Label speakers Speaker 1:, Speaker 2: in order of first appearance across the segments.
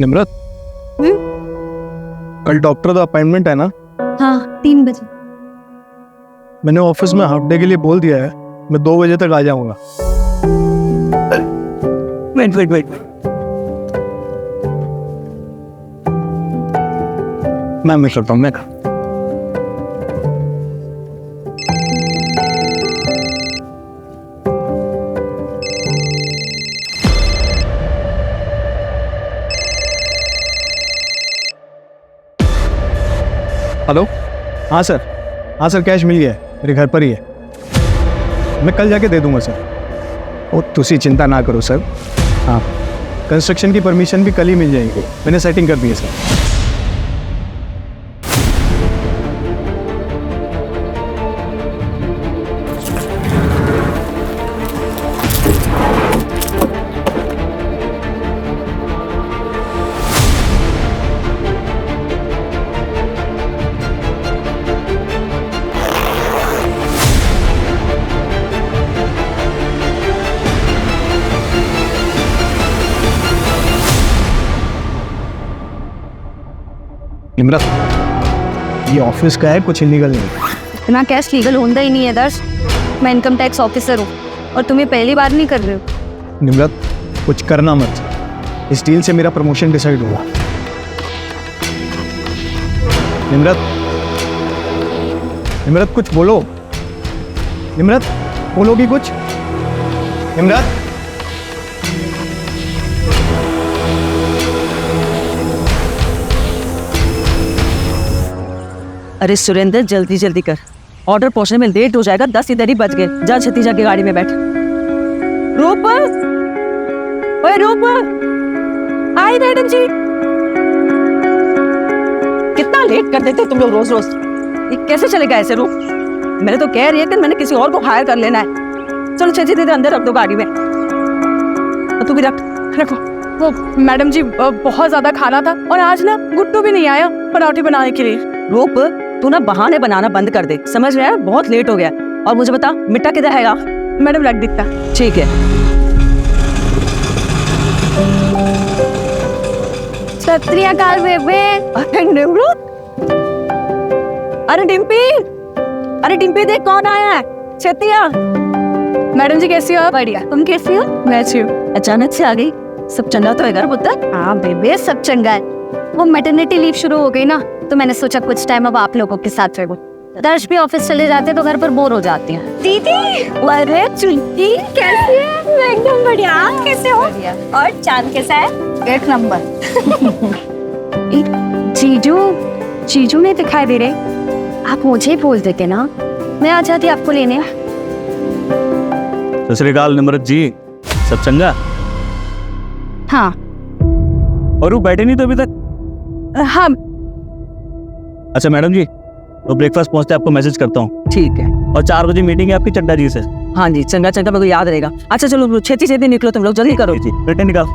Speaker 1: निम्रत, कल डॉक्टर का अपॉइंटमेंट है ना?
Speaker 2: हाँ, 3 बजे।
Speaker 1: मैंने ऑफिस में हाफ डे के लिए बोल दिया है, मैं 2 बजे तक आ जाऊंगा।
Speaker 3: वेट।
Speaker 1: मैं करता हूँ। हेलो, हाँ सर, कैश मिल गया है, मेरे घर पर ही है। मैं कल जाके दे दूंगा सर। ओ तुसी चिंता ना करो सर। हाँ, कंस्ट्रक्शन की परमिशन भी कल ही मिल जाएगी, मैंने सेटिंग कर दी है सर। निम्रत, ये ऑफिस का है, कुछ इलीगल नहीं।
Speaker 2: इतना कैश लीगल होता ही नहीं है दर्श। मैं इनकम टैक्स ऑफिसर हूँ और तुम्हें पहली बार नहीं कर रहे हो।
Speaker 1: निम्रत, कुछ करना मत, इस डील से मेरा प्रमोशन डिसाइड हुआ। निम्रत कुछ बोलो। निम्रत, बोलोगी कुछ? निम्रत,
Speaker 3: अरे सुरेंद्र, जल्दी कर, ऑर्डर पहुंचने में लेट हो जाएगा। 10 इधर ही बज गए। जा छत्तीजा की गाड़ी में बैठ। रूप, ओए रूप, आई मैडम जी। कितना लेट कर देते तुम लोग रोज। ये कैसे चलेगा ऐसे रूप? मैंने तो कह रही है कि मैंने किसी और को हायर कर लेना है। चलो छत्ती दीदी अंदर रख दो गाड़ी में। तू भी रखो।
Speaker 4: वो मैडम जी बहुत ज्यादा खाना था और आज ना गुट्टू भी नहीं आया पराठे बनाने के लिए।
Speaker 3: रूप, तू ना बहाने बनाना बंद कर दे, समझ रहा है? बहुत लेट हो गया। और मुझे बता, मिट्टा किधर है?
Speaker 4: मैडम रख दिखता।
Speaker 3: ठीक है।
Speaker 2: सत श्री अकाल बेबे।
Speaker 3: अरे निम्रत, अरे डिम्पी देख कौन आया है। छतिया।
Speaker 4: मैडम जी कैसी हो आप?
Speaker 2: बढ़िया, तुम कैसी हो?
Speaker 4: मैं अच्छी हूँ।
Speaker 3: अचानक से आ गई, सब चंगा तो है घर पुत्र?
Speaker 2: हाँ बेबे, सब चंगा है। वो मैटरनिटी लीव शुरू हो गई ना, तो मैंने सोचा कुछ टाइम अब आप लोगों के साथ रहो। दर्श भी ऑफिस चले जाते तो घर पर बोर हो जाती हैं।
Speaker 5: दीदी,
Speaker 2: अरे चुंटी,
Speaker 5: कैसी है? मैं एकदम बढ़िया। आप कैसे हो? और चांद कैसा है?
Speaker 2: 1 नंबर। जीजू नहीं दिखाई दे रहे। आप मुझे ही बोल देते ना, मैं आ जाती आपको लेने।
Speaker 6: सत श्री अकाल निम्रत जी, सब चंगा?
Speaker 2: हाँ।
Speaker 6: और वो बैठे नहीं तो अभी तक?
Speaker 2: हाँ।
Speaker 6: अच्छा मैडम जी, तो ब्रेकफास्ट पहुंचते आपको मैसेज करता हूँ।
Speaker 3: ठीक है।
Speaker 6: और 4 बजे मीटिंग है आपकी चड्डा जी से।
Speaker 3: हाँ जी, चंगा मेरे को याद रहेगा। अच्छा चलो छेती निकलो, तुम लोग जल्दी करो।
Speaker 6: जी बेटे निकाल।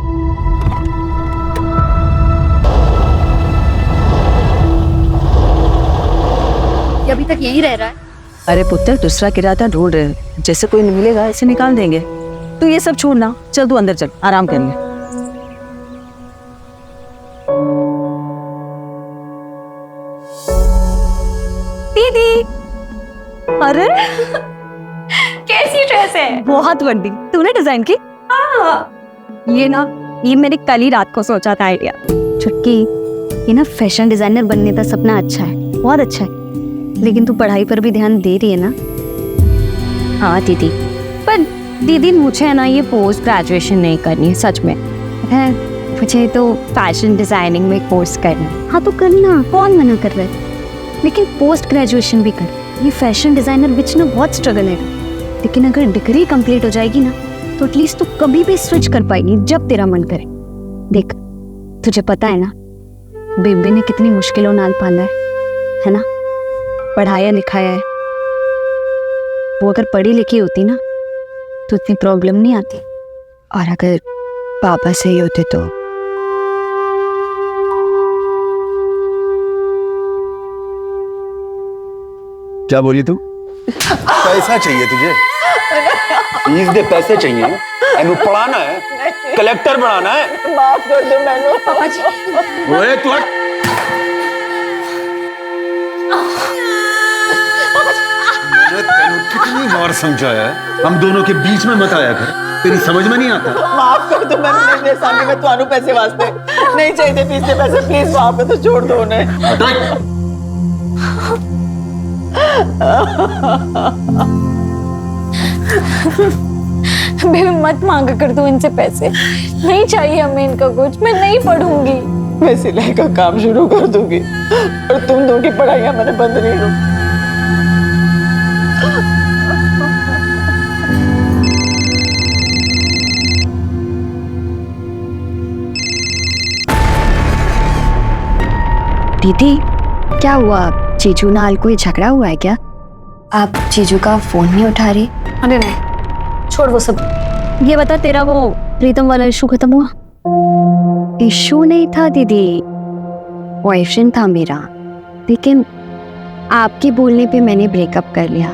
Speaker 2: ये अभी तक यही रह रहा है।
Speaker 3: अरे पुत्र, दूसरा किराया ढूंढ रहे हैं, जैसे कोई मिलेगा ऐसे निकाल देंगे। तू ये सब छोड़ना, चल तू अंदर चल, आराम कर ले।
Speaker 5: दीदी,
Speaker 3: अरे
Speaker 5: कैसी ड्रेस है?
Speaker 3: बहुत बड़ी, तूने डिजाइन की?
Speaker 2: ये मैंने कल ही रात को सोचा था आइडिया। छुटकी, ये ना फैशन डिजाइनर बनने का सपना अच्छा है, बहुत अच्छा है, लेकिन तू पढ़ाई पर भी ध्यान दे रही है ना? हाँ दीदी, पर दीदी मुझे है ना ये पोस्ट ग्रेजुएशन नहीं करनी है, सच में है। मुझे तो फैशन डिजाइनिंग में कोर्स करना है। हाँ तो करना, कौन मना कर रहा है, लेकिन पोस्ट ग्रेजुएशन भी कर। ये फैशन डिजाइनर बिच ना बहुत स्ट्रगल है, लेकिन अगर डिग्री कंप्लीट हो जाएगी ना तो एटलीस्ट तू कभी भी स्विच कर पाएगी जब तेरा मन करे। देख, तुझे पता है ना बेबे ने कितनी मुश्किलों नाल पाला है ना? पढ़ाया लिखाया है। वो अगर पढ़ी लिखी होती ना तो इतनी प्रॉब्लम नहीं आती। और अगर पापा सही होते तो
Speaker 7: क्या बोली तू? पैसा चाहिए तुझे? प्लीज दे, पैसे चाहिए। एनु पढ़ाना है, कलेक्टर बनाना है।
Speaker 3: माफ कर दो मैनू पापा जी।
Speaker 7: ओए तू हट। मैंने तेनू कितनी बार समझाया है, हम दोनों के बीच में मत आया कर, तेरी समझ में नहीं आता।
Speaker 3: माफ कर दो मैनू, नहीं दे सकती मैं ਤੁਹਾਨੂੰ पैसे वास्ते नहीं चाहिए फीस के पैसे, प्लीज माफ कर दो, छोड़ दो उन्हें।
Speaker 5: बेबी मत मांगा कर तू इनसे पैसे, नहीं चाहिए हमें इनका कुछ, मैं नहीं पढ़ूंगी।
Speaker 3: मैं सिलाई का काम शुरू कर दूंगी और तुम दोनों की पढ़ाइयाँ मैंने बंद नहीं करूँ।
Speaker 2: दीदी क्या हुआ, जीजू नाल कोई झगड़ा हुआ है क्या? आप जीजू का फोन नहीं उठा रही?
Speaker 5: अरे नहीं, छोड़ वो सब।
Speaker 2: ये बता तेरा वो प्रीतम वाला इशू खत्म हुआ? इशू नहीं था दीदी, बॉयफ्रेंड था मेरा, लेकिन आपके बोलने पे मैंने ब्रेकअप कर लिया।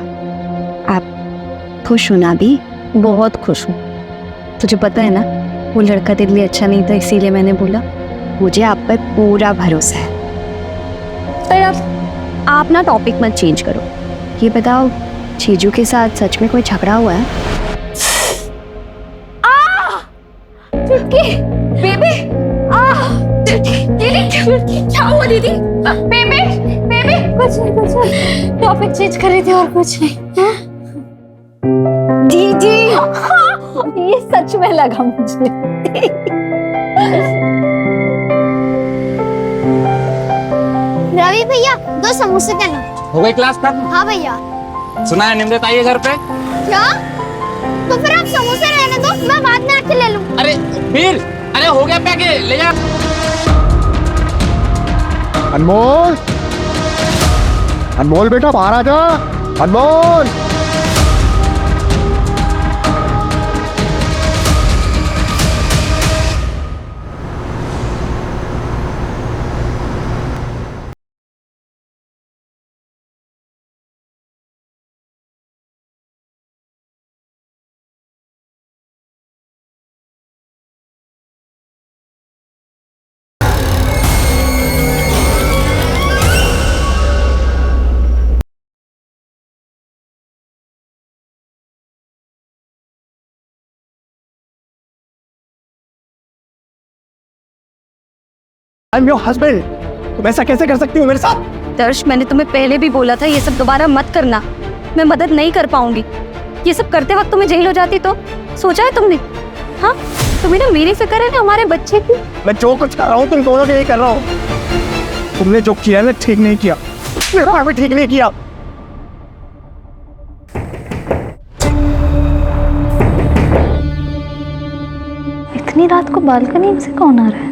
Speaker 2: आप खुश हो ना? भी बहुत खुश हूँ। तुझे पता है ना वो लड़का तेरे लिए अच्छा नहीं था, इसीलिए मैंने बोला। मुझे आप पर पूरा भरोसा है। पर आप ना टॉपिक मत चेंज करो। ये बताओ जीजू के साथ सच में कोई झगड़ा हुआ है?
Speaker 5: चुटकी बेबी, दीदी क्या हुआ दीदी? बेबी बेबी कुछ नहीं, टॉपिक चेंज कर रही थी और कुछ नहीं। दीदी ये सच में लगा मुझे।
Speaker 8: रवि भैया 2 समोसे देना।
Speaker 9: हो गई क्लास खत्म?
Speaker 8: हाँ भैया।
Speaker 9: सुना है निमरत आई है घर पे?
Speaker 8: क्या? तो फिर आप समोसे रहने दो, मैं बाद में आके ले लूँ।
Speaker 9: अरे वीर, अरे हो गया पैके, ले जा।
Speaker 1: अनमोल, अनमोल बेटा बाहर आ जा। अनमोल, आई एम योर हस्बैंड। तुम ऐसा कैसे कर सकती हो मेरे साथ?
Speaker 2: दर्श, मैंने तुम्हें पहले भी बोला था ये सब दोबारा मत करना। मैं मदद नहीं कर पाऊंगी। ये सब करते वक्त तुम्हें जेल हो जाती तो सोचा है तुमने? हाँ, तुम्हें ना मेरी फिक्र है ना हमारे बच्चे की।
Speaker 1: मैं जो कुछ कर रहा हूँ तुम दोनों के लिए कर रहा हूँ। तुमने जो किया ना ठीक नहीं किया, मेरा भी ठीक नहीं किया।
Speaker 5: इतनी रात को बालकनी में से कौन आ रहा है?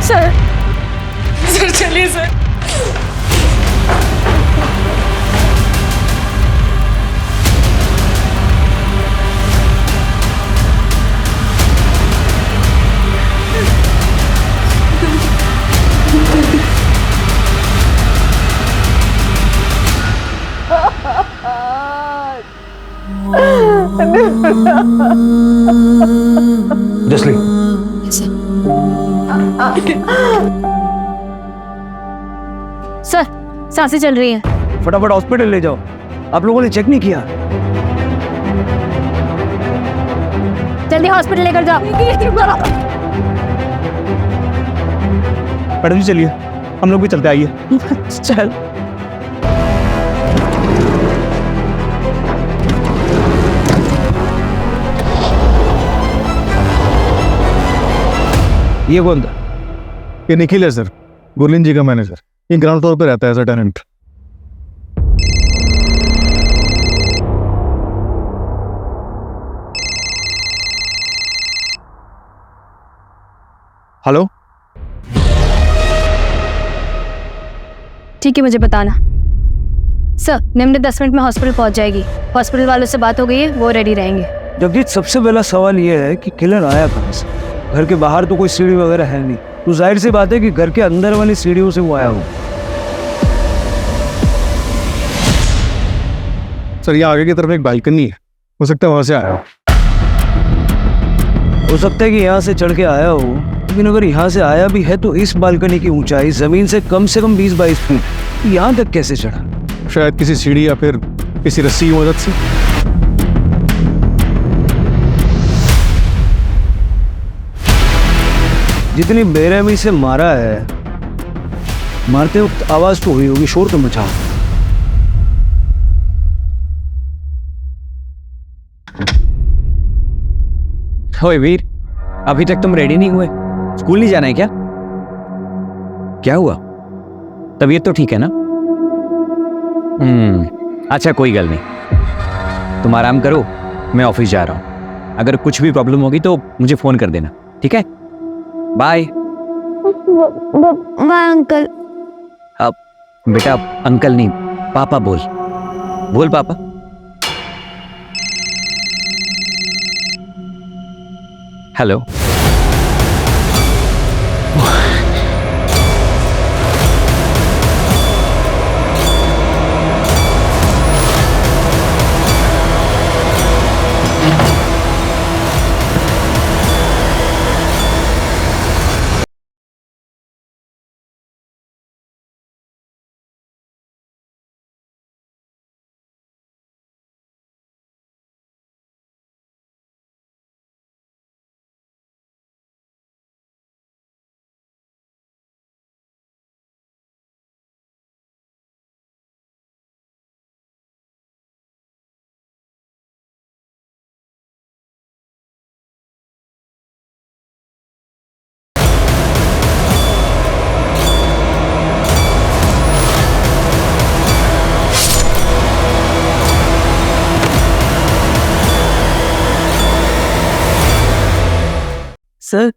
Speaker 4: सर चलिए सर।
Speaker 7: जसली,
Speaker 2: सर, सांसें चल रही हैं।
Speaker 1: फटाफट हॉस्पिटल ले जाओ। आप लोगों ने चेक नहीं किया?
Speaker 2: जल्दी हॉस्पिटल लेकर जाओ।
Speaker 6: मैडम जी चलिए, हम लोग भी चलते, आइए।
Speaker 3: चल।
Speaker 1: ये कौन था? ये निखिल है सर, गुरलीन जी का मैनेजर। ये ग्राउंड फ्लोर पे रहता है एज अ टेनेंट। हेलो,
Speaker 2: ठीक है, मुझे बताना। सर, निम्न 10 मिनट में हॉस्पिटल पहुंच जाएगी। हॉस्पिटल वालों से बात हो गई है, वो रेडी रहेंगे।
Speaker 10: जगजीत, सबसे पहला सवाल यह है कि किलर आया कहाँ से? घर के बाहर तो कोई सीढ़ी वगैरह है नहीं, तो जाहिर सी बात है कि घर के अंदर वाली सीढ़ियों से वो आया हो।
Speaker 1: सर ये आगे की तरफ एक बालकनी है, हो सकता है वहां से आया
Speaker 10: हो सकता है कि यहाँ से चढ़ के आया हो, लेकिन अगर यहाँ से आया भी है तो इस बालकनी की ऊंचाई जमीन से कम 20-22 फीट, यहाँ तक कैसे चढ़ा?
Speaker 1: हो। शायद किसी सीढ़ी या फिर किसी रस्सी की मदद से।
Speaker 10: जितनी बेरहमी से मारा है, मारते वक्त आवाज तो हुई होगी, शोर तो मचा।
Speaker 11: ओए वीर, अभी तक तुम रेडी नहीं हुए? स्कूल नहीं जाना है क्या? क्या हुआ? तबीयत तो ठीक है ना? अच्छा कोई गल नहीं, तुम आराम करो, मैं ऑफिस जा रहा हूं। अगर कुछ भी प्रॉब्लम होगी तो मुझे फोन कर देना, ठीक है? बाय।
Speaker 8: Bye uncle.
Speaker 11: अब बेटा अंकल नहीं, पापा बोल। बोल पापा। हेलो।
Speaker 3: सर,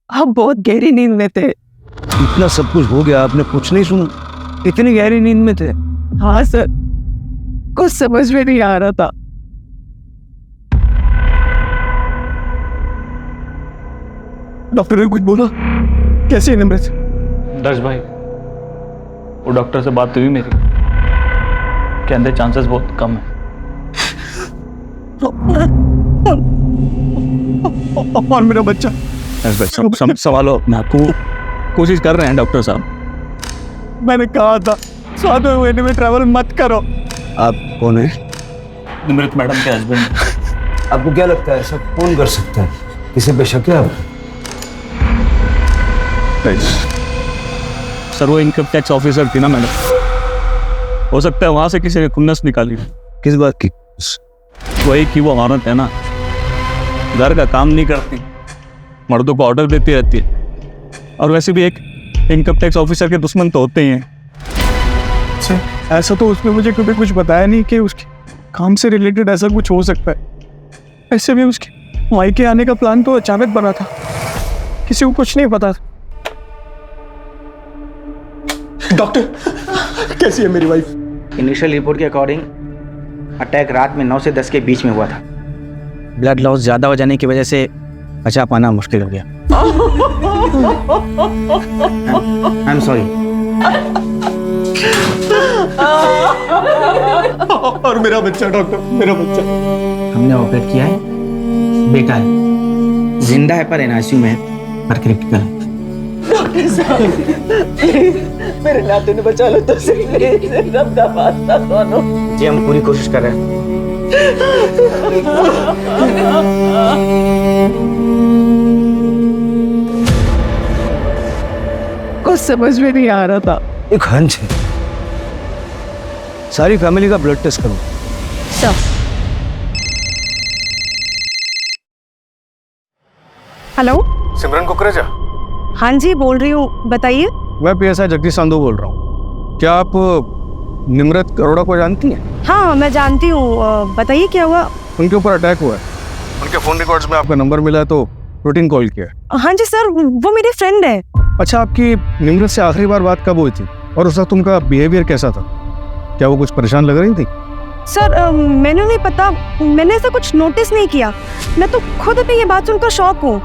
Speaker 3: आप बहुत गहरी नींद में थे।
Speaker 10: इतना सब कुछ हो गया, आपने कुछ नहीं सुना? इतनी गहरी नींद में थे?
Speaker 3: हाँ सर, कुछ समझ में नहीं आ रहा था।
Speaker 1: डॉक्टर ने कुछ बोला? कैसी है निमृत?
Speaker 6: दर्श भाई, वो डॉक्टर से बात हुई मेरी, कहते चांसेस बहुत कम है।
Speaker 1: और मेरा बच्चा?
Speaker 6: संभालो अपने आप को, कोशिश कर रहे हैं डॉक्टर साहब।
Speaker 1: मैंने कहा था 7वें महीने में ट्रैवल मत करो।
Speaker 10: आप कौन है?
Speaker 6: निमृत मैडम के हस्बैंड।
Speaker 10: आपको क्या लगता है ऐसा कौन कर सकता है? किसी पे शक है आप?
Speaker 6: सर वो इनकम टैक्स ऑफिसर थी ना मैडम, हो सकता है वहां से किसी ने खुन्नस निकाली।
Speaker 10: किस बात की?
Speaker 6: वही कि वो औरत है ना, घर का काम नहीं करती, मर्दों को ऑर्डर देती रहती है, और वैसे भी एक इनकम टैक्स ऑफिसर के दुश्मन तो होते ही हैं।
Speaker 1: अच्छा, ऐसा तो उसने मुझे कभी कुछ बताया नहीं कि उसके काम से रिलेटेड ऐसा कुछ हो सकता है। ऐसे भी उसके मायके आने का प्लान तो अचानक बना था, किसी को कुछ नहीं पता था। डॉक्टर, कैसी है मेरी वाइफ?
Speaker 9: इनिशियल रिपोर्ट के अकॉर्डिंग अटैक रात में 9 से 10 के बीच में हुआ था।
Speaker 11: ब्लड लॉस ज़्यादा हो जाने की वजह से बचा पाना मुश्किल हो गया।
Speaker 9: I am sorry.
Speaker 1: और मेरा बच्चा डॉक्टर, मेरा बच्चा?
Speaker 9: हमने ऑपरेट किया है, बेटा है, जिंदा है पर एनआईसीयू में है, पर क्रिटिकल है।
Speaker 3: डॉक्टर साहब प्लीज मेरे नाते ने बचा लो तो सही, प्लीज रब का वास्ता दोनों।
Speaker 9: जी हम पूरी कोशिश कर रहे हैं।
Speaker 3: कुछ
Speaker 4: समझ में नहीं आ रहा था।
Speaker 10: एक हंच है, सारी फैमिली का ब्लड टेस्ट करो।
Speaker 2: सर
Speaker 4: हेलो,
Speaker 1: सिमरन कुकरेजा,
Speaker 4: हाँ जी बोल रही हूँ, बताइए।
Speaker 1: मैं PSI जगदीश संधू बोल रहा हूँ। क्या आप निम्रत अरोड़ा को जानती हैं?
Speaker 4: हाँ मैं जानती हूँ, बताइए क्या हुआ।
Speaker 1: उनके ऊपर अटैक हुआ है। उनके फ़ोन रिकॉर्ड्स में आपका नंबर मिला तो रूटीन कॉल किया।
Speaker 4: हाँ जी सर, वो मेरी फ्रेंड है।
Speaker 1: अच्छा, आपकी निम्रत से आखिरी बार बात कब हुई थी और उस वक्त उनका बिहेवियर कैसा था? क्या वो कुछ परेशान लग रही थी?
Speaker 4: सर मैंने नहीं पता, मैंने ऐसा कुछ नोटिस नहीं किया। मैं तो खुद भी ये बात सुनकर शॉक हूँ।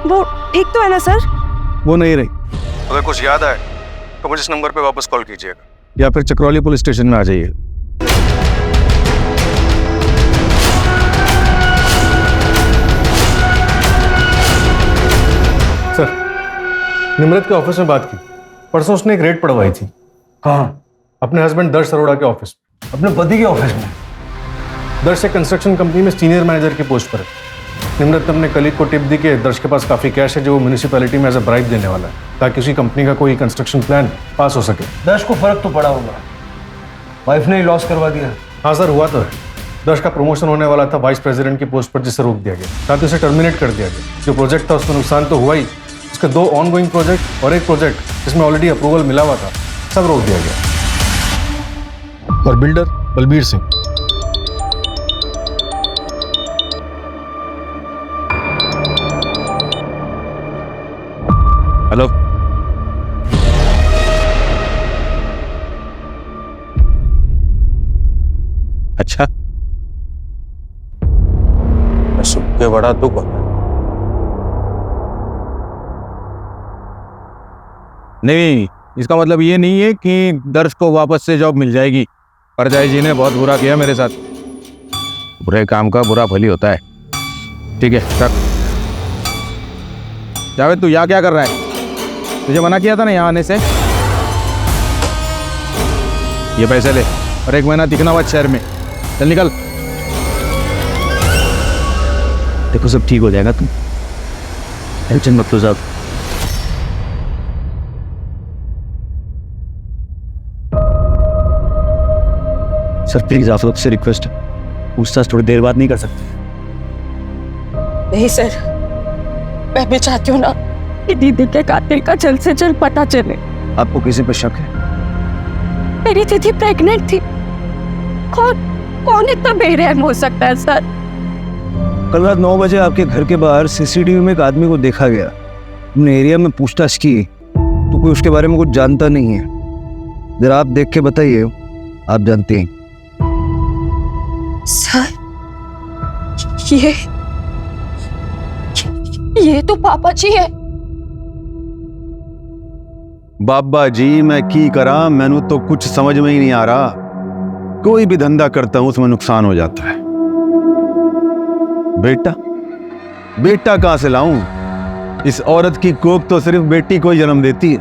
Speaker 4: वो ठीक तो है ना सर?
Speaker 1: वो नहीं रही। अगर कुछ याद आए तो मुझे इस नंबर पे वापस कॉल कीजिएगा या फिर चक्रौली पुलिस स्टेशन में आ जाइए। सर, निम्रत के ऑफिस में बात की। परसों उसने एक रेड पड़वाई थी।
Speaker 10: हाँ,
Speaker 1: अपने हस्बैंड दर्श अरोड़ा के ऑफिस में।
Speaker 10: अपने पति के ऑफिस में।
Speaker 1: दर्श एक कंस्ट्रक्शन कंपनी में सीनियर मैनेजर की पोस्ट पर है। निम्रत ने अपने कलीग को टिप दी कि दर्श के पास काफी कैश है जो वो म्यूनिसिपैलिटी में एज अ ब्राइब देने वाला है ताकि उसी कंपनी का कोई कंस्ट्रक्शन प्लान पास हो सके।
Speaker 10: दर्श को फर्क तो पड़ा होगा, वाइफ ने ही लॉस करवा दिया।
Speaker 1: हाँ सर, हुआ तो है। दर्श का प्रमोशन होने वाला था वाइस प्रेसिडेंट की पोस्ट पर, जिसे रोक दिया गया, साथ ही उसे टर्मिनेट कर दिया गया। जो प्रोजेक्ट था उसमें नुकसान तो हुआ ही, उसके 2 ऑनगोइंग प्रोजेक्ट और एक प्रोजेक्ट जिसमें ऑलरेडी अप्रूवल मिला हुआ था, सब रोक दिया गया। और बिल्डर बलबीर सिंह।
Speaker 6: हेलो, अच्छा, सुख के बड़ा दुख होता है। नहीं, इसका मतलब ये नहीं है कि दर्श को वापस से जॉब मिल जाएगी। परजाई जी ने बहुत बुरा किया मेरे साथ। बुरे काम का बुरा फल ही होता है। ठीक है, रख। जावेद, तू यहाँ क्या कर रहा है? तुझे मना किया था ना यहाँ आने से। ये पैसे ले और 1 महीना तिकनाबाद शहर में। चल निकल।
Speaker 11: देखो सब ठीक हो जाएगा, तुम टेंशन मत लो साहब। सर प्लीज आप लोग से रिक्वेस्ट है, पूछताछ थोड़ी देर बाद नहीं कर सकते?
Speaker 4: नहीं सर, मैं भी चाहती हूँ ना कि दीदी के कातिल का जल्द से जल्द पता चले।
Speaker 10: आपको किसी पर शक है?
Speaker 4: मेरी दीदी प्रेग्नेंट थी। कौन इतना बेरहम हो सकता है सर?
Speaker 10: कल रात 9 बजे आपके घर के बाहर CCTV में एक आदमी को देखा गया। हमने एरिया में पूछताछ की तो कोई उसके बारे में कुछ जानता नहीं है। जरा आप देख के बताइए, आप जानते हैं।
Speaker 4: सर ये तो पापा जी है।
Speaker 7: बाबा जी, मैं की करा, मैनू तो कुछ समझ में ही नहीं आ रहा। कोई भी धंधा करता हूं उसमें नुकसान हो जाता है। बेटा कहां से लाऊं? इस औरत की कोख तो सिर्फ बेटी को ही जन्म देती है।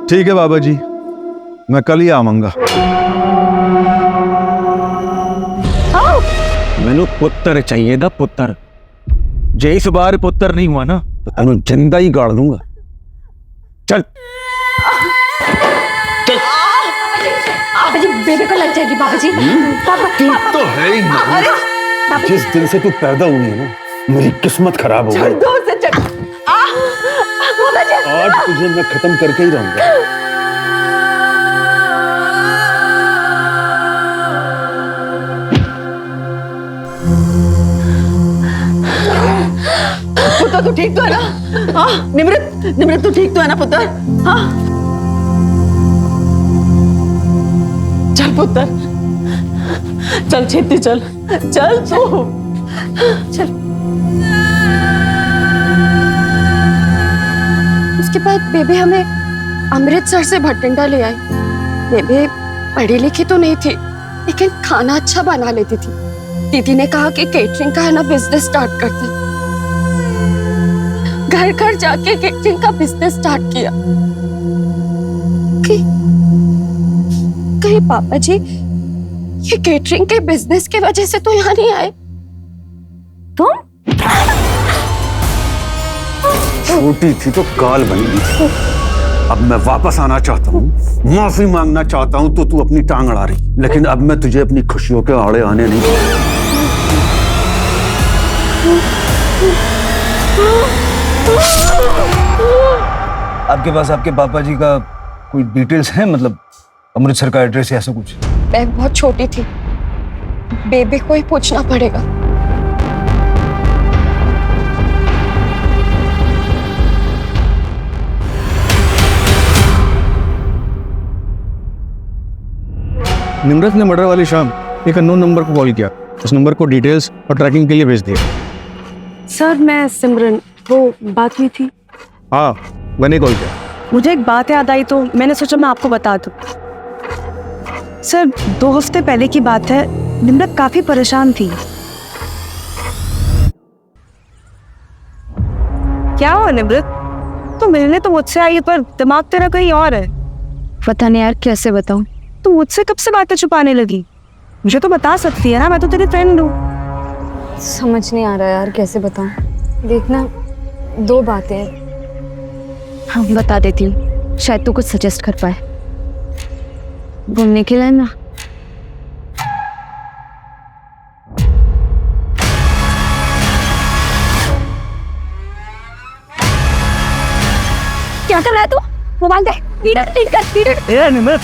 Speaker 7: ठीक है बाबा जी, मैं कल ही आऊंगा।
Speaker 11: मैंने पुत्र चाहिए था, पुत्र। जे इस बार पुत्र नहीं हुआ ना तो तुम जिंदा ही गाड़ दूंगा। चल
Speaker 5: पापा जी, बेबी को लग जाएगी। पापा जी, पापा
Speaker 7: तो है ही ना। जिस दिन से तू पैदा हुई है ना, मेरी किस्मत खराब हो गई। आज तुझे मैं खत्म करके ही रहूंगा।
Speaker 3: पुत्र तू ठीक तो है ना? हाँ निमृत तू ठीक तो है ना पुत्र? हाँ चल पुत्र, चल छेती चल तू चल।
Speaker 4: उसके बाद बेबी हमें अमृतसर से भटिंडा ले आई। बेबी पढ़ी लिखी तो नहीं थी, लेकिन खाना अच्छा बना लेती थी। दीदी ने कहा कि केटरिंग का है ना बिजनेस स्टार्ट करते। घर घर जाके केटरिंग का बिजनेस स्टार्ट किया। कहीं पापा जी ये केटरिंग के बिजनेस की वजह से तो यहाँ नहीं आए?
Speaker 2: तुम
Speaker 7: छोटी थी तो काल बन गई थी। अब मैं वापस आना चाहता हूँ, माफी मांगना चाहता हूँ, तो तू अपनी टांग अड़ा रही, लेकिन अब मैं तुझे अपनी खुशियों के आड़े आने नहीं दूंगा।
Speaker 10: आपके पास आपके पापा जी का कोई डिटेल्स है, मतलब अमृतसर का एड्रेस या ऐसा कुछ?
Speaker 4: मैं बहुत छोटी थी, बेबी को ही पूछना पड़ेगा।
Speaker 1: निम्रत ने मर्डर वाली शाम एक अननोन नंबर को कॉल किया। उस नंबर को डिटेल्स और ट्रैकिंग के लिए भेज दिया।
Speaker 3: सर मैं सिमरन, वो बात हुई थी।
Speaker 1: हाँ, मैंने कॉल किया।
Speaker 3: मुझे एक बात याद आई तो मैंने सोचा मैं आपको बता दूं। सर 2 हफ्ते पहले की बात है, निम्रत काफी परेशान थी। क्या हुआ निम्रत? तो मिलने तो मुझसे आई पर दिमाग तेरा कहीं और है।
Speaker 2: पता नहीं यार कैसे बताऊं।
Speaker 3: तो मुझसे कब से बातें छुपाने लगी? मुझे तो बता सकती है ना, मैं तो तेरी फ्रेंड हूँ।
Speaker 2: समझ नहीं आ रहा यार कैसे बताऊं। देखना 2 बातें हैं। हाँ बता देती हूँ, शायद तू कुछ सजेस्ट कर पाए। घूमने के लिए ना।
Speaker 5: क्या कर रहा है तू? मोबाइल दे,
Speaker 6: ए निम्रत,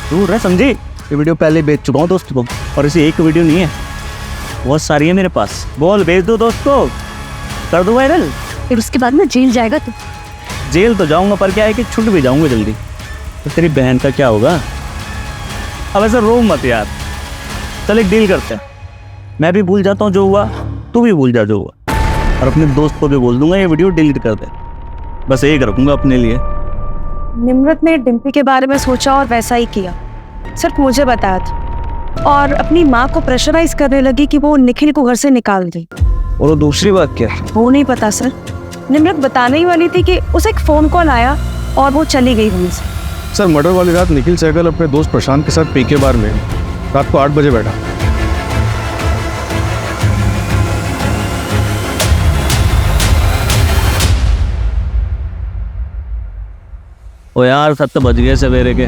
Speaker 6: दूर रह समझी। ये वीडियो पहले बेच चुका हूँ दोस्त को, और इसी एक वीडियो नहीं है, बहुत सारी है मेरे पास। बोल, भेज दो दोस्त को, कर दो वायरल।
Speaker 2: फिर उसके बाद में जेल जाएगा तू।
Speaker 6: जेल तो जाऊंगा, पर क्या है कि छूट भी जाऊंगा जल्दी। तो तेरी बहन का क्या होगा? अब ऐसा रो मत यार, चल एक डील करते हैं। मैं भी भूल जाता हूँ जो हुआ, तू भी भूल जा जो हुआ, और अपने दोस्त को भी बोल दूंगा ये वीडियो डिलीट कर दे। बस एक रखूंगा अपने लिए।
Speaker 3: निम्रत ने डिम्पी के बारे में सोचा और वैसा ही किया। सिर्फ मुझे बताया था, और अपनी माँ को प्रेशराइज करने लगी कि वो निखिल को घर से निकाल दे।
Speaker 10: और वो दूसरी बात क्या है?
Speaker 3: वो नहीं पता सर। निम्रत बताने ही वाली थी कि उसे एक फोन कॉल आया और वो चली गई वहीं से।
Speaker 1: सर मर्डर वाली रात निखिल सहगल अपने दोस्त प्रशांत के साथ पीके बार में रात को 8 बजे बैठा।
Speaker 6: ओ यार 7 बज गए सवेरे के,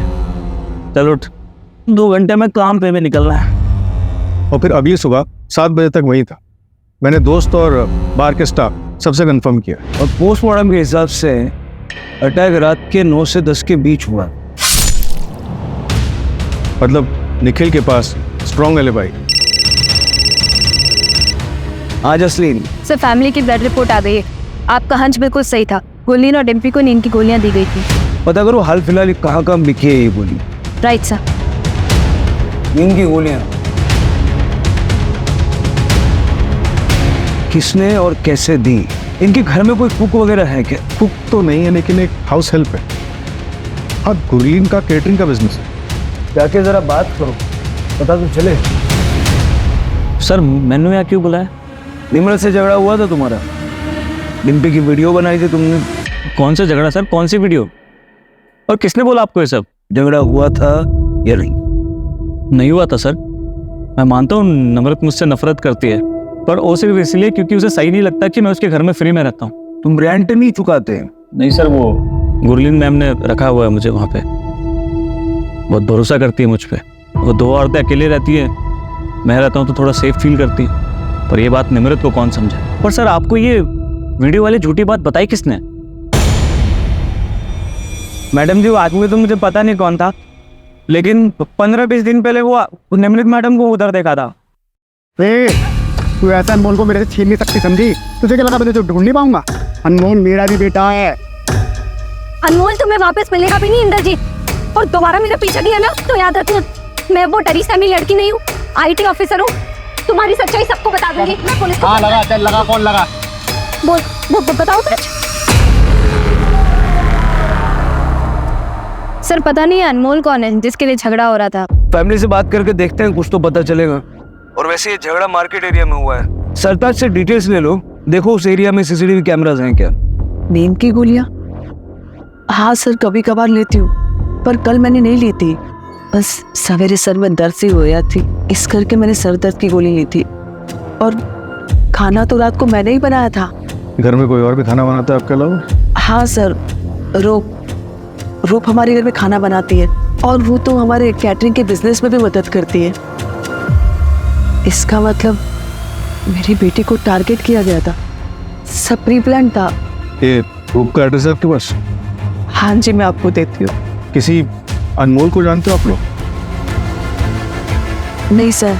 Speaker 6: चल उठ, 2 घंटे में काम पे भी निकलना है।
Speaker 1: और फिर अगली सुबह 7 बजे तक वही था। मैंने दोस्त और बार के स्टाफ सबसे कंफर्म किया।
Speaker 10: और पोस्टमार्टम के हिसाब से अटैक रात के 9 से 10 के बीच हुआ।
Speaker 1: मतलब निखिल के पास स्ट्रॉन्ग एलिबाई।
Speaker 10: हाँ जसलीन,
Speaker 2: सर फैमिली की ब्लड रिपोर्ट आ गई है। आपका हंच बिल्कुल सही था। गुरलीन और डिम्पी को नींद की गोलियां दी गई थी।
Speaker 10: पता करो हाल फिलहाल कहाँ कहाँ बिकी है ये गोली।
Speaker 2: Right sir.
Speaker 10: नींद की गोलियां किसने और कैसे दी? इनके घर में कोई कुक वगैरह है क्या?
Speaker 1: कुक तो नहीं है, लेकिन एक हाउस हेल्प है। और गुरलीन का केटरिंग का बिजनेस है।
Speaker 10: जाके जरा बात करो, पता तो चले।
Speaker 6: सर मैंने यहाँ क्यों बुलाया?
Speaker 10: निम्रत से झगड़ा हुआ था तुम्हारा, डिम्पी की वीडियो बनाई थी तुमने।
Speaker 6: कौन सा झगड़ा सर? कौन सी वीडियो? और किसने बोला आपको ये सब?
Speaker 10: झगड़ा हुआ था या नहीं?
Speaker 6: नहीं हुआ था सर। मैं मानता हूँ नम्रत मुझसे नफरत करती है, पर वो सिर्फ इसलिए क्योंकि उसे सही नहीं लगता कि मैं उसके घर में फ्री में रहता हूँ।
Speaker 10: तुम रेंट नहीं चुकाते?
Speaker 6: नहीं सर, वो गुरलीन मैम ने रखा हुआ है मुझे वहाँ पे। बहुत भरोसा करती है मुझ पे। वो 2 औरतें अकेले रहती है, मैं रहता हूँ तो थोड़ा सेफ फील करती है। पर ये बात निम्रत को कौन समझे? पर सर आपको ये वीडियो वाली झूठी बात बताई किसने?
Speaker 9: मैडम जी वो आदमी तो मुझे पता नहीं कौन था, लेकिन 15-20 दिन पहले वो निम्रत मैडम को उधर देखा था।
Speaker 12: तू ऐसा अनमोल को मेरे से छीन नहीं सकती, समझी? तुझे क्या लगा मैं तुझे ढूंढ नहीं पाऊंगा? अनमोल मेरा भी बेटा है।
Speaker 5: अनमोल तुम्हें वापस मिलेगा भी नहीं इंद्रजीत, और दोबारा मेरा पीछा किया ना तो याद रखना, मैं वो डरी सहमी लड़की नहीं हूँ, IT ऑफिसर हूँ। तुम्हारी सच्चाई सबको बता दूंगी मैं पुलिस को।
Speaker 12: हाँ लगा, चल लगा, कौन लगा?
Speaker 5: बोल बताओ सच।
Speaker 2: सर पता नहीं अनमोल कौन है जिसके लिए झगड़ा हो रहा था।
Speaker 10: फैमिली से बात करके देखते हैं, कुछ तो पता चलेगा। और वैसे ये झगड़ा मार्केट एरिया में हुआ है। सरताज से डिटेल्स ले लो, देखो उस एरिया में CCTV कैमरास हैं क्या?
Speaker 3: नींद की गोलियां? हाँ सर, कभी कभार लेती हूँ, पर कल मैंने नहीं ली थी। बस सवेरे सर में दर्द सी होया थी, इस करके मैंने सर दर्द की गोली ली थी। और खाना तो रात को मैंने ही बनाया था,
Speaker 1: घर में कोई और भी खाना बनाता है आपके अलावा?
Speaker 3: हाँ सर, रूप हमारे घर में खाना बनाती है और वो तो हमारे कैटरिंग के बिजनेस में भी मदद करती है। इसका मतलब मेरी बेटी को टारगेट किया गया था, सब प्री प्लान था।
Speaker 1: ये रूप का एड्रेस है आपके पास?
Speaker 3: हाँ जी, मैं आपको देती हूँ।
Speaker 1: किसी अनमोल को जानते हो आप लोग?
Speaker 3: नहीं सर,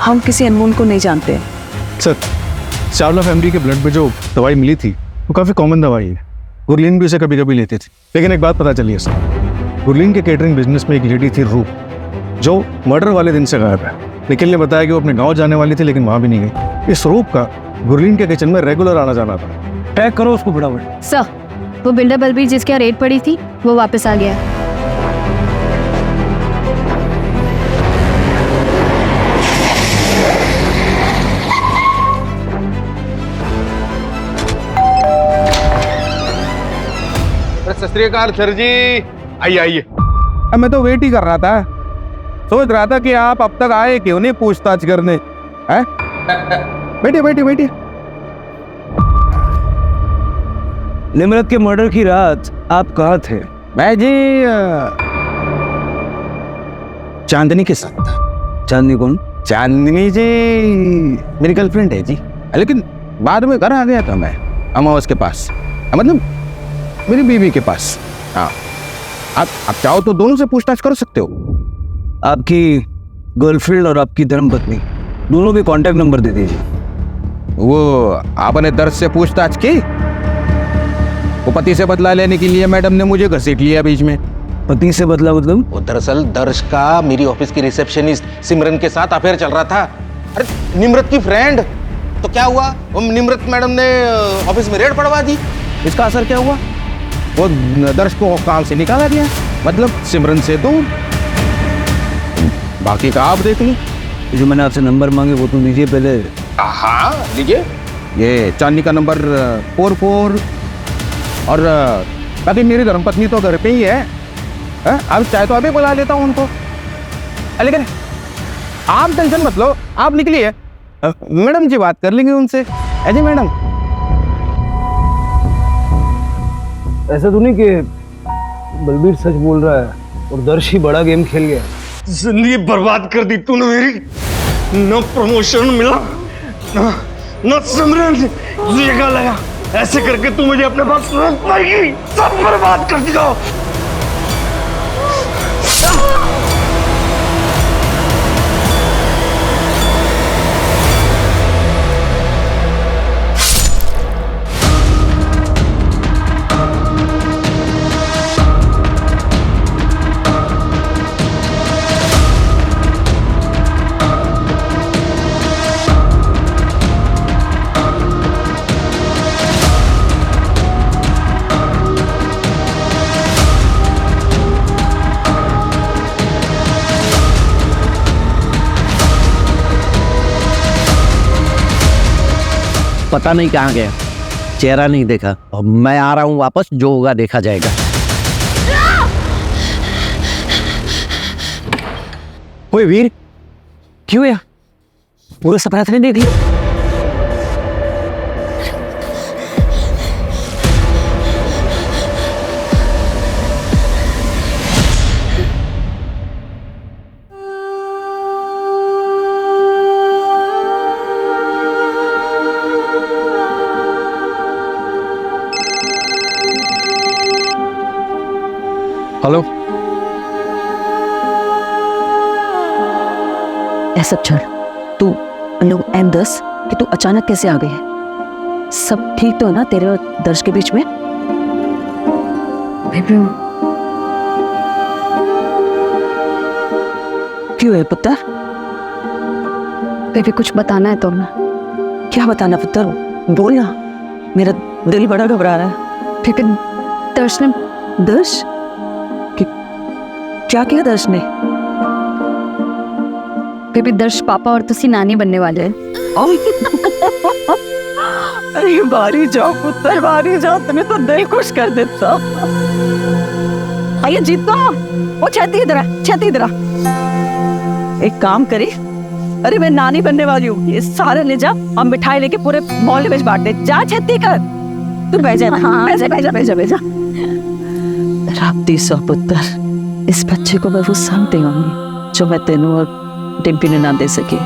Speaker 3: हम किसी अनमोल को नहीं जानते हैं।
Speaker 1: सर, चावला फैमिली के ब्लड में जो दवाई मिली थी वो काफ़ी कॉमन दवाई है। गुरलीन भी उसे कभी कभी लेते थे। लेकिन एक बात पता चली है सर, गुरलीन के केटरिंग बिजनेस में एक लेडी थी रूप, जो मर्डर वाले दिन से गायब है। निखिल ने बताया कि वो अपने गांव जाने वाली थी लेकिन वहां भी नहीं गई। इस रूप का गुरलीन के किचन में रेगुलर आना जाना था।
Speaker 10: टैग करो उसको फटाफट।
Speaker 2: सर, वो बिल्डर बलबीर जिसके यहाँ रेड पड़ी थी वो वापस आ गया है।
Speaker 13: सत श्री अकाल सर जी, आइए आइए।
Speaker 1: मैं तो वेट ही कर रहा था, सोच रहा था कि आप अब तक आए क्यों नहीं पूछताछ करने। हैं? बैठिए बैठिए बैठिए।
Speaker 10: निम्रत के मर्डर की रात आप कहाँ थे?
Speaker 13: मैं जी चांदनी के साथ था।
Speaker 10: चांदनी कौन?
Speaker 13: चांदनी जी मेरी गर्लफ्रेंड है जी, लेकिन बाद में घर आ गया था मैं अमावस के पास, मतलब मेरी बीवी के पास। हाँ, आप चाहो तो दोनों से पूछताछ कर सकते हो।
Speaker 10: आपकी गर्लफ्रेंड और आपकी धर्मपत्नी दोनों के कांटेक्ट नंबर दे दीजिए।
Speaker 13: वो आपने दर्श से पूछताछ की? वो पति से बदला लेने के लिए मैडम ने मुझे घसीट लिया बीच में।
Speaker 10: पति से बदला मतलब?
Speaker 13: वो दरअसल दर्श का मेरी ऑफिस की रिसेप्शनिस्ट सिमरन के साथ अफेयर चल रहा था। अरे निम्रत की फ्रेंड। तो क्या हुआ, वो निम्रत मैडम ने ऑफिस में रेड पड़वा दी। इसका असर क्या हुआ, वो दर्श को काम से निकाला गया, मतलब सिमरन से दूर। बाकी का आप देख लो।
Speaker 10: जो मैंने आपसे नंबर मांगे वो तो दीजिए पहले।
Speaker 13: हाँ लीजिए, ये चांदनी का नंबर 44। और बाकी मेरी धर्मपत्नी तो घर पे ही है। अब चाहे तो अभी बुला लेता हूँ उनको, लेकिन आप टेंशन मत लो, आप निकलिए, मैडम जी बात कर लेंगे उनसे। जी मैडम।
Speaker 10: ऐसा तो नहीं कि बलबीर सच बोल रहा है और दर्श ही बड़ा गेम खेल गया?
Speaker 7: जिंदगी बर्बाद कर दी तूने मेरी। न प्रमोशन मिला, न सिमरन जगह लगा। ऐसे करके तू मुझे अपने पास रोक पाएगी? सब बर्बाद कर दिया।
Speaker 6: पता नहीं कहाँ गया, चेहरा नहीं देखा। अब मैं आ रहा हूँ वापस, जो होगा देखा जाएगा। ओए वीर, क्यों है? पूरा सपना तो नहीं देख लिया?
Speaker 1: हेलो।
Speaker 3: ऐसा छोड़, तू लोग एंड दस कि तू अचानक कैसे आ गई है? सब ठीक तो है ना तेरे और दर्श के बीच में? क्यों है पुत्र?
Speaker 2: बेबी कुछ बताना है तुम्हें।
Speaker 3: क्या बताना पुत्र, बोलना, मेरा दिल बड़ा घबरा रहा है।
Speaker 2: बेबी दर्श ने
Speaker 3: दर्श? क्या किया दर्श ने?
Speaker 2: बेबी दर्श पापा और तुसी नानी बनने वाले हैं।
Speaker 3: अरे बारी जाओ पुत्र, बारी जाओ, तुम्हें तो दिल खुश कर देता। आइए जीतो, वो छेती इधर, छेती इधर। एक काम करी, अरे मैं नानी बनने वाली हूँ, ये सारे ले जा और मिठाई लेके पूरे मोहल्ले में बांट दे। जा छत्ती कर, तू बह जा। हाँ बह जा। राप्ती सौ पुत्र, इस बच्चे को मैं वो सब देंगी जो मैं तेनू और डिम्पी ने ना दे सकी।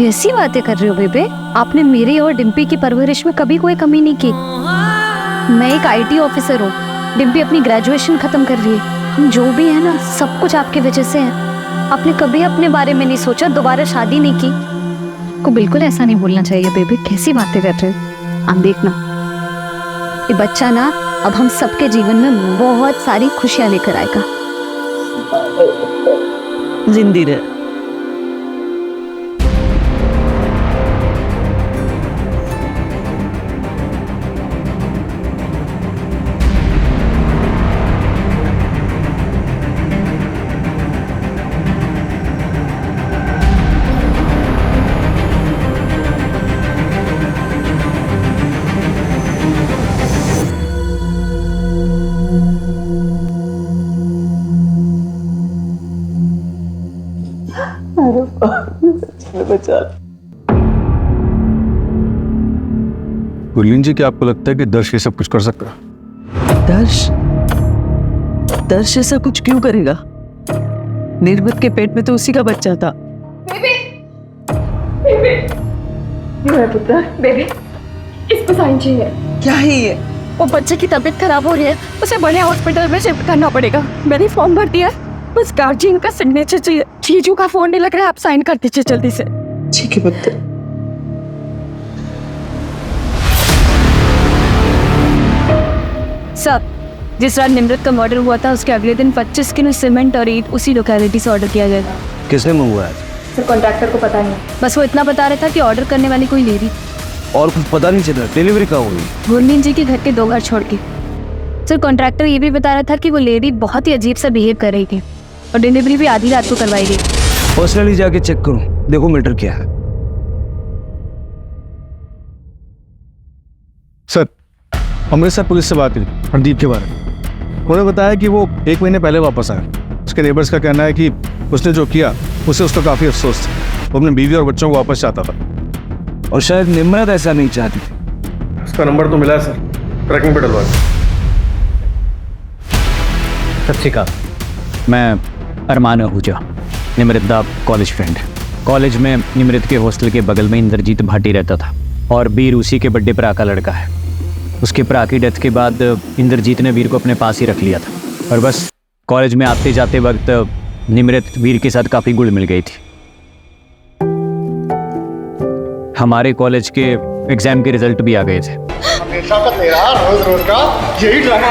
Speaker 2: ऐसी बातें कर रहे हो बेबे? आपने मेरी और डिम्पी की परवरिश में कभी कोई कमी नहीं की। मैं एक IT ऑफिसर हूँ, डिम्पी अपनी ग्रेजुएशन खत्म कर रही है। हम जो भी है ना, सब कुछ आपकी वजह से है। आपने कभी अपने बारे में नहीं सोचा, दोबारा शादी नहीं की। को बिल्कुल ऐसा नहीं बोलना चाहिए बेबी। कैसी बातें कर रहे हो आप? देखना, ये बच्चा ना अब हम सबके जीवन में बहुत सारी खुशियां लेकर आएगा।
Speaker 3: जिंदी रहे।
Speaker 10: गुरलीन जी, क्या आपको लगता है कि दर्श ये सब कुछ कर सकता है?
Speaker 3: दर्श ऐसा कुछ क्यों करेगा? निर्मत के पेट में तो उसी का बच्चा था।
Speaker 4: बेबी, इसको साइन चाहिए।
Speaker 3: क्या है ये?
Speaker 4: वो बच्चे की तबीयत खराब हो रही है, उसे बड़े हॉस्पिटल में शिफ्ट करना पड़ेगा। मैंने फॉर्म भर दिया, बस गार्जियन का सिग्नेचर चाहिए। जीजू का फोन नहीं लग रहा है, आप साइन कर दीजिए जल्दी से।
Speaker 3: ठीक है पुत्र।
Speaker 2: सब जिस रात निमृत का मर्डर हुआ था, उसके अगले दिन 25 किलो सीमेंट और ईंट उसी लोकेलिटी से ऑर्डर किया गया था।
Speaker 10: किसने मंगवाया है?
Speaker 4: सर, कॉन्ट्रैक्टर को पता नहीं।
Speaker 2: बस वो इतना बता रहा था कि ऑर्डर करने वाली कोई लेडी।
Speaker 10: और कुछ पता नहीं चला? डिलीवरी कहाँ हुई?
Speaker 2: गुरलीन जी के घर के 2 घर छोड़ के। सर, कॉन्ट्रैक्टर ये भी बता रहा था कि वो लेडी बहुत ही अजीब सा बिहेव कर रही थी और डिलीवरी भी आधी रात को करवाई गई।
Speaker 10: पर्सनली जाके चेक करो, देखो मैटर क्या है।
Speaker 1: सर, अमृतसर पुलिस से बात हुई हरदीप के बारे में। उन्होंने बताया कि वो 1 महीने पहले वापस आया। उसके नेबर्स का कहना है कि उसने जो किया उससे उसको काफ़ी अफसोस था। वो अपने बीवी और बच्चों को वापस चाहता था।
Speaker 10: और शायद निम्रत ऐसा नहीं चाहती थी।
Speaker 7: उसका नंबर तो मिला है सर, ट्रैकिंग पे डलवा।
Speaker 11: सत श्री अकाल, मैं अरमान आहूजा, निमृत दा कॉलेज फ्रेंड। कॉलेज में निमृत के हॉस्टल के बगल में इंद्रजीत भाटी रहता था और वीर उसी के बर्थडे भरा का लड़का है। उसके भरा की डेथ के बाद इंद्रजीत ने वीर को अपने पास ही रख लिया था और बस कॉलेज में आते जाते वक्त निमृत वीर के साथ काफ़ी घुल मिल गई थी। हमारे कॉलेज के एग्जाम के रिजल्ट भी आ गए थे।
Speaker 12: हमेशा का तेरा रोज रोज का यही ड्रामा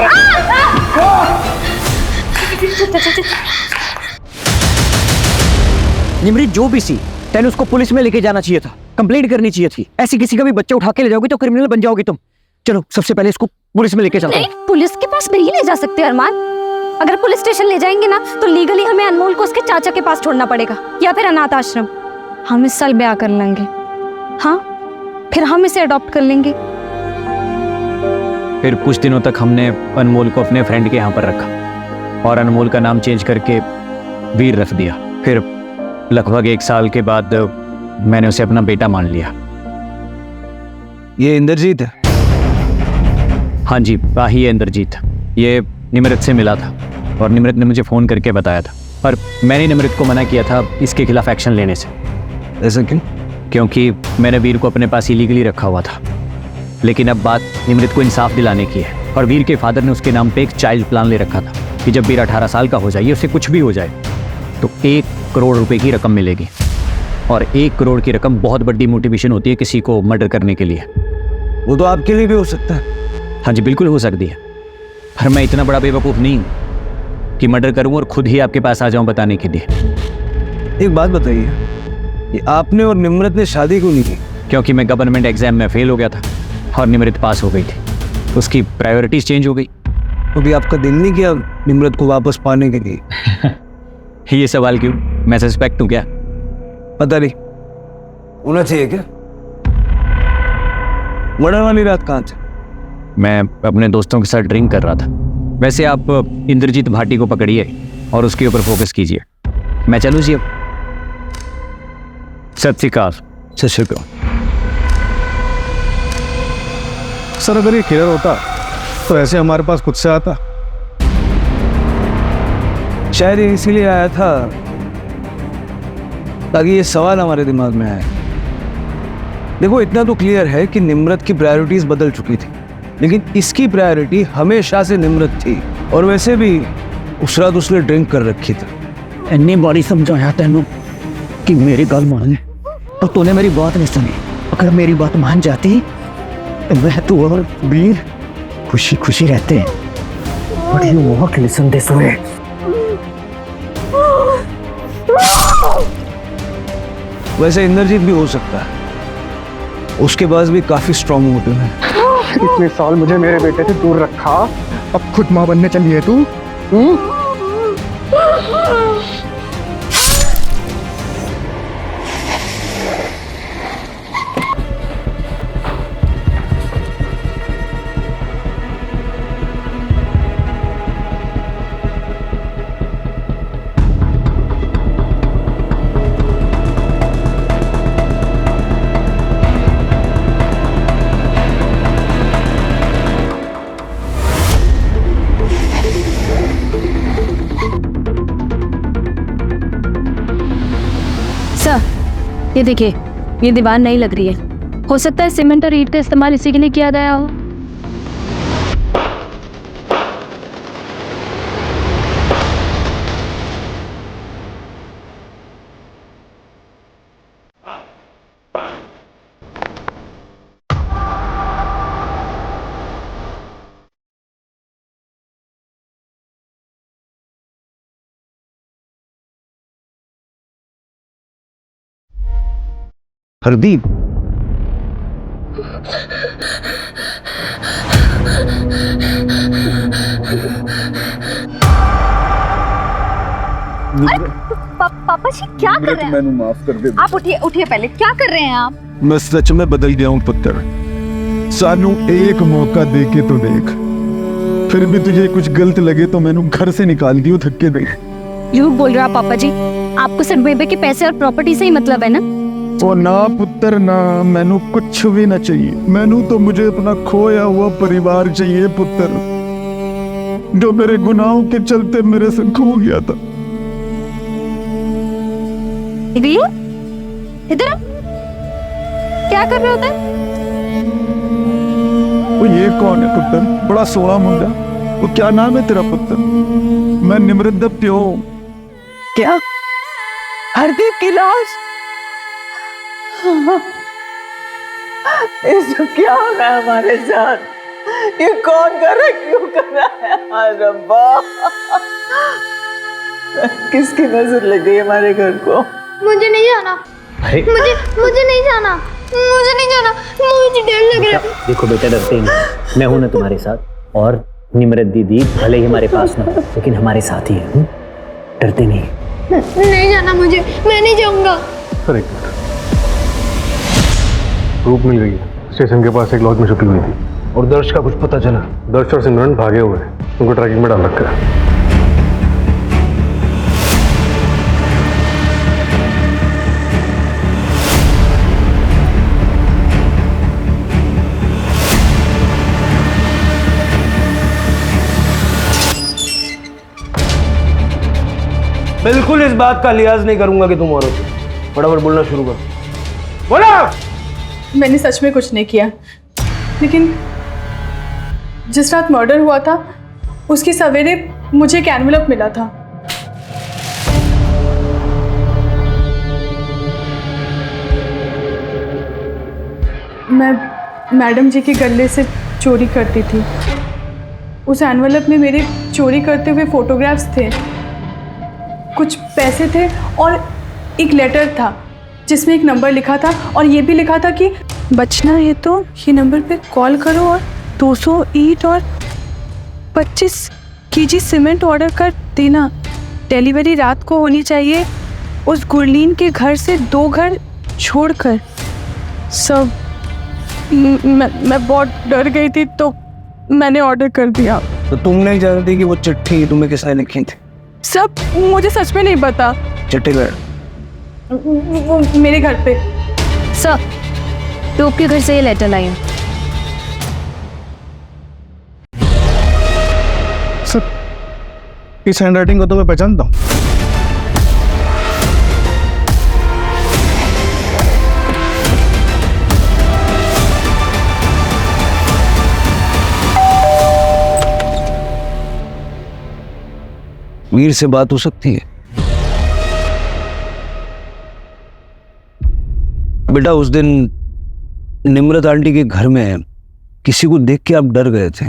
Speaker 11: निमृत जो भी सी, तैने उसको पुलिस में लेके जाना चाहिए था, कंप्लेंट करनी चाहिए थी। ऐसी किसी का भी बच्चा उठा के ले जाओगी तो क्रिमिनल बन जाओगी तुम। चलो सबसे पहले इसको पुलिस में लेके चलते हैं।
Speaker 2: नहीं, पुलिस के पास नहीं ले जा सकते अरमान। अगर पुलिस स्टेशन ले जाएंगे ना तो लीगली हमें अनमोल को उसके चाचा के पास छोड़ना पड़ेगा या फिर अनाथ आश्रम। हम इस साल ब्याह कर लेंगे, हाँ, फिर हम इसे अडॉप्ट कर लेंगे।
Speaker 11: फिर कुछ दिनों तक हमने अनमोल को अपने फ्रेंड के यहाँ पर रखा और अनमोल का नाम चेंज करके वीर रख दिया। फिर लगभग 1 साल के बाद मैंने उसे अपना बेटा मान लिया।
Speaker 10: ये इंद्रजीत है?
Speaker 11: हाँ जी, ही है इंद्रजीत। ये निमृत से मिला था और निमृत ने मुझे फ़ोन करके बताया था, पर मैंने निमृत को मना किया था इसके खिलाफ एक्शन लेने से।
Speaker 10: ऐसा क्यों?
Speaker 11: क्योंकि मैंने वीर को अपने पास इलीगली रखा हुआ था। लेकिन अब बात निमृत को इंसाफ दिलाने की है और वीर के फादर ने उसके नाम पे एक चाइल्ड प्लान ले रखा था कि जब वीर 18 साल का हो जाए, उसे कुछ भी हो जाए, तो 1 करोड़ रुपए की रकम मिलेगी। और 1 करोड़ की रकम बहुत बड़ी मोटिवेशन होती है किसी को मर्डर करने के लिए।
Speaker 10: वो तो आपके लिए भी हो सकता है।
Speaker 11: हाँ जी, बिल्कुल हो सकती है, पर मैं इतना बड़ा बेवकूफ़ नहीं हूँ कि मर्डर करूँ और खुद ही आपके पास आ जाऊँ बताने के लिए।
Speaker 10: एक बात बताइए, ये आपने और निमृत ने शादी क्यों नहीं की?
Speaker 11: क्योंकि मैं गवर्नमेंट एग्जाम में फेल हो गया था और निमृत पास हो गई थी। उसकी प्रायोरिटीज चेंज हो गई।
Speaker 10: तो भी आपका दिल नहीं किया निमृत को वापस पाने के लिए?
Speaker 11: ये सवाल क्यों? मैं सस्पेक्ट हूँ क्या?
Speaker 10: पता नहीं, होना चाहिए क्या? मर्डर वाली रात कहाँ थे?
Speaker 11: मैं अपने दोस्तों के साथ ड्रिंक कर रहा था। वैसे आप इंद्रजीत भाटी को पकड़िए और उसके ऊपर फोकस कीजिए। मैं चलूँ जी अब? सत श्री अकाल।
Speaker 10: सत श्री अकाल।
Speaker 1: सर अगर ये क्लियर होता तो ऐसे हमारे पास खुद से आता।
Speaker 10: शायद ये इसीलिए आया था ताकि ये सवाल हमारे दिमाग में आए। देखो इतना तो क्लियर है कि निम्रत की प्रायोरिटीज बदल चुकी थी, लेकिन इसकी प्रायोरिटी हमेशा से निम्रत थी। और वैसे भी उस रात उसने ड्रिंक कर रखी थी।
Speaker 11: इन्नी बारी समझाया तेनों कि मेरी गल मान, और तूने मेरी बात नहीं सुनी। अगर मेरी बात मान जाती तो मैं तू और वीर खुशी खुशी रहते हैं। But you want listen this way.
Speaker 10: वैसे इंद्रजीत भी हो सकता है, उसके पास भी काफी स्ट्रॉन्ग मोटिव है।
Speaker 12: इतने साल मुझे मेरे बेटे से दूर रखा, अब खुद माँ बनने चली है तू?
Speaker 5: ये देखिए, ये दीवार नई लग रही है। हो सकता है सीमेंट और ईंट का इस्तेमाल इसी के लिए किया गया हो।
Speaker 10: हरदीप,
Speaker 5: पापा जी क्या कर रहे हैं?
Speaker 13: मैंने माफ कर दे।
Speaker 5: आप उठिए उठिए, पहले क्या कर रहे हैं आप?
Speaker 13: मैं सच में बदल गया हूँ पुत्र। सानू एक मौका दे के तो देख, फिर भी तुझे कुछ गलत लगे तो मैंने घर से निकाल दियो धक्के दे।
Speaker 5: झूठ बोल रहा पापा जी, आपको सिर्फ बेबे के पैसे और प्रॉपर्टी से ही मतलब है ना?
Speaker 13: ओ ना पुत्र ना, मैनू कुछ भी ना चाहिए। मैनू तो मुझे अपना खोया हुआ परिवार चाहिए पुत्र, जो मेरे गुनाहों के चलते मेरे से खो गया था।
Speaker 5: भैया इधर आओ। क्या कर रहे होते हैं?
Speaker 13: वो ये कौन है पुत्र? बड़ा सोना मुंडा। वो क्या नाम है तेरा पुत्र? मैं निमृत दा प्यो।
Speaker 3: क्या? हरदीप की लाश? इसको क्या हो रहा है हमारे साथ? ये कौन कर रहा है, क्यों कर रहा है? हाय रब्बा, किसकी नजर लग गई हमारे घर को?
Speaker 8: मुझे नहीं जाना। मुझे नहीं जाना। मुझे नहीं जाना। मुझे डर लग रहा है।
Speaker 11: देखो बेटा, डरते ही नहीं, मैं हूं ना तुम्हारे साथ। और निमृत दीदी भले ही हमारे पास ना, लेकिन हमारे साथ ही है। डरते नहीं।
Speaker 8: नहीं जाना मुझे, मैं नहीं जाऊंगा।
Speaker 14: सर एक मिनट, प्रूफ मिल गई है। स्टेशन के पास एक लॉज में छुपी हुई थी और दर्श का कुछ पता चला। दर्श और सिमरन भागे हुए हैं, उनको ट्रैकिंग में डाल रखा है।
Speaker 7: बिल्कुल इस बात का लिहाज नहीं करूंगा कि तुम औरत हो। फटाफट बोलना शुरू करो। बोला।
Speaker 15: मैंने सच में कुछ नहीं किया, लेकिन जिस रात मर्डर हुआ था उसकी सवेरे मुझे एक एनवेलप मिला था। मैं मैडम जी के गले से चोरी करती थी। उस एनवेलप में मेरे चोरी करते हुए फोटोग्राफ्स थे, कुछ पैसे थे और एक लेटर था जिसमें एक नंबर लिखा था और ये भी लिखा था कि बचना है तो ये नंबर पे कॉल करो और 200 ईंट और 25 केजी सीमेंट ऑर्डर कर देना। डिलीवरी रात को होनी चाहिए, उस गुरलीन के घर से 2 घर छोड़कर। सब मैं बहुत डर गई थी तो मैंने ऑर्डर कर दिया।
Speaker 10: तो तुम नहीं जानती कि वो चिट्ठी तुम्हें किसने लिखी थी?
Speaker 15: सब मुझे सच में नहीं पता।
Speaker 10: चिट्ठी कर।
Speaker 15: वो मेरे घर पे।
Speaker 2: सर, रूप के घर से ये लेटर लाई है।
Speaker 1: सर, इस हैंडराइटिंग को तो मैं पहचानता हूँ।
Speaker 10: वीर से बात हो सकती है? बेटा, उस दिन निम्रत आंटी के घर में किसी को देख के आप डर गए थे।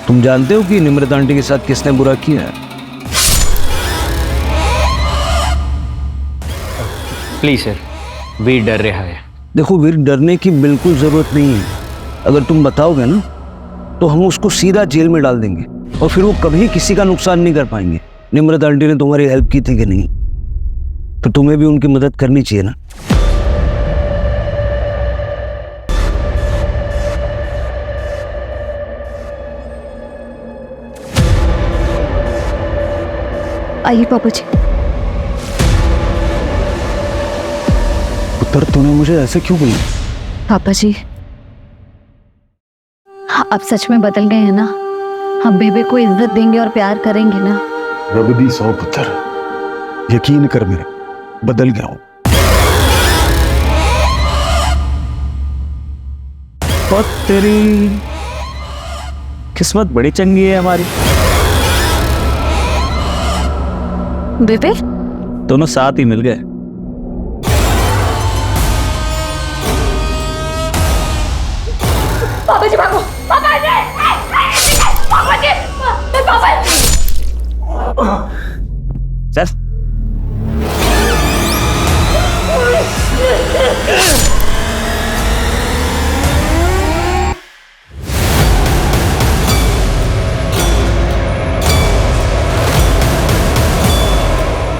Speaker 10: तुम जानते हो कि निम्रत आंटी के साथ किसने बुरा किया है?
Speaker 11: प्लीज सर, वीर डर रहा है।
Speaker 10: देखो वीर, डरने की बिल्कुल जरूरत नहीं है। अगर तुम बताओगे ना तो हम उसको सीधा जेल में डाल देंगे और फिर वो कभी किसी का नुकसान नहीं कर पाएंगे। निम्रत आंटी ने तुम्हारी हेल्प की थी कि नहीं? तो तुम्हें भी उनकी मदद करनी चाहिए ना।
Speaker 2: आइए पापा जी।
Speaker 10: पुत्र, तूने मुझे ऐसे क्यों बोला?
Speaker 2: पापा जी, आप सच में बदल गए हैं ना? हम बेबे को इज्जत देंगे और प्यार करेंगे ना?
Speaker 14: रब दी सौ पुत्र, यकीन कर मेरे, बदल गया हूं।
Speaker 6: और तेरी किस्मत बड़ी चंगी है हमारी।
Speaker 2: बेबे,
Speaker 6: दोनों साथ ही मिल गए।
Speaker 5: पापा जी भागो, पापा जी, पापा जी, पापा जी।
Speaker 6: चल।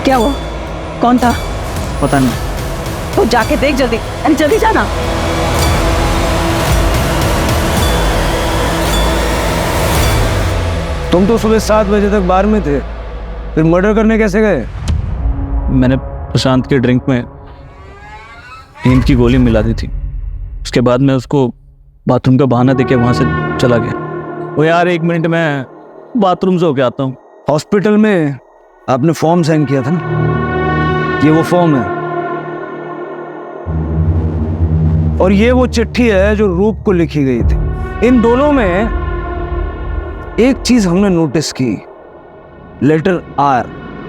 Speaker 3: क्या हुआ? कौन था?
Speaker 6: पता नहीं।
Speaker 3: तो जाके देख जल्दी, अरे जल्दी जाना।
Speaker 10: तुम तो सुबह 7 बजे तक बार में थे, फिर मर्डर करने कैसे गए?
Speaker 6: मैंने प्रशांत के ड्रिंक में नींद की गोली मिला दी थी। उसके बाद मैं उसको बाथरूम का बहाना देके वहां से चला गया। वो यार 1 मिनट में बाथरूम से होके आता हूँ।
Speaker 10: हॉस्पिटल में आपने फॉर्म साइन किया था ना? ये वो फॉर्म है और ये वो चिट्ठी है जो रूप को लिखी गई थी। इन दोनों में एक चीज हमने नोटिस की, लेटर आर।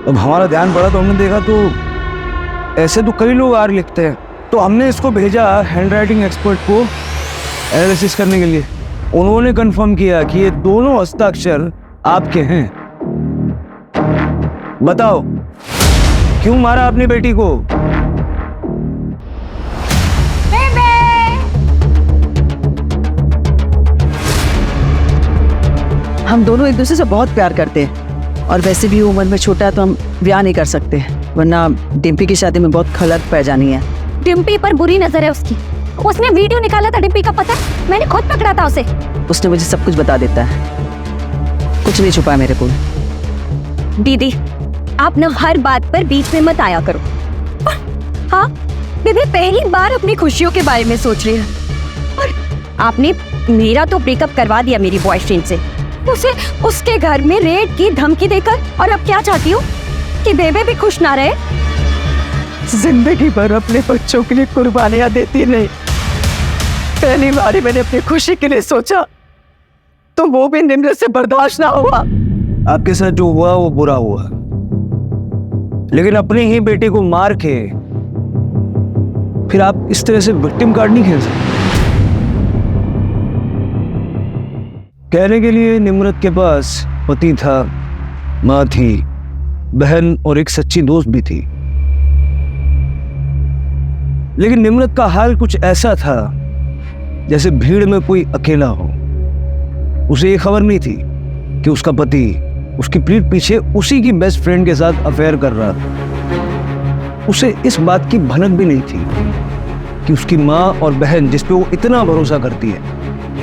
Speaker 10: अब हमारा ध्यान पड़ा तो हमने देखा तो ऐसे तो कई लोग आर लिखते हैं, तो हमने इसको भेजा हैंडराइटिंग एक्सपर्ट को एनालिसिस करने के लिए। उन्होंने कंफर्म किया कि ये दोनों हस्ताक्षर आपके हैं। बताओ, क्यों मारा अपनी बेटी को?
Speaker 3: हम दोनों एक दूसरे से बहुत प्यार करते हैं और वैसे भी उम्र में छोटा है तो हम ब्याह नहीं कर सकते, वरना डिम्पी की शादी में बहुत खलत पै जानी है।
Speaker 5: डिम्पी पर बुरी नजर है उसकी। उसने वीडियो निकाला था डिम्पी का, पता है? मैंने खुद पकड़ा था उसे।
Speaker 3: उसने मुझे सब कुछ बता देता है, कुछ नहीं छुपाया मेरे को।
Speaker 5: दीदी, आप न हर बात पर बीच में मत आया करो। हाँ, बेबी पहली बार अपनी खुशियों के बारे में सोच रही है और आपने मेरा तो ब्रेकअप करवा दिया मेरी बॉयफ्रेंड से, उसे उसके घर में रेड की धमकी देकर। और अब क्या चाहती हो कि बेबे भी खुश ना रहे?
Speaker 3: जिंदगी भर अपने बच्चों के लिए कुर्बानियां देती नहीं, पहली बार मैंने अपनी खुशी के लिए सोचा तो वो भी निम्रत से बर्दाश्त ना हुआ।
Speaker 10: आपके साथ जो हुआ वो बुरा हुआ, लेकिन अपनी ही बेटी को मार के फिर आप इस तरह से विक्टिम कार्ड नहीं खेल सकते। कहने के लिए निम्रत के पास पति था, माँ थी, बहन और एक सच्ची दोस्त भी थी, लेकिन निम्रत का हाल कुछ ऐसा था जैसे भीड़ में कोई अकेला हो। उसे ये खबर नहीं थी कि उसका पति उसकी पीठ पीछे उसी की बेस्ट फ्रेंड के साथ अफेयर कर रहा था। उसे इस बात की भनक भी नहीं थी कि उसकी माँ और बहन जिस पे वो इतना भरोसा करती है,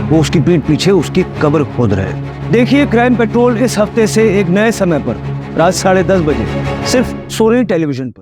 Speaker 10: वो उसकी पीठ पीछे उसकी कब्र खोद रहे। देखिए क्राइम पेट्रोल इस हफ्ते से एक नए समय पर रात 10:30 बजे सिर्फ सोनी टेलीविजन पर।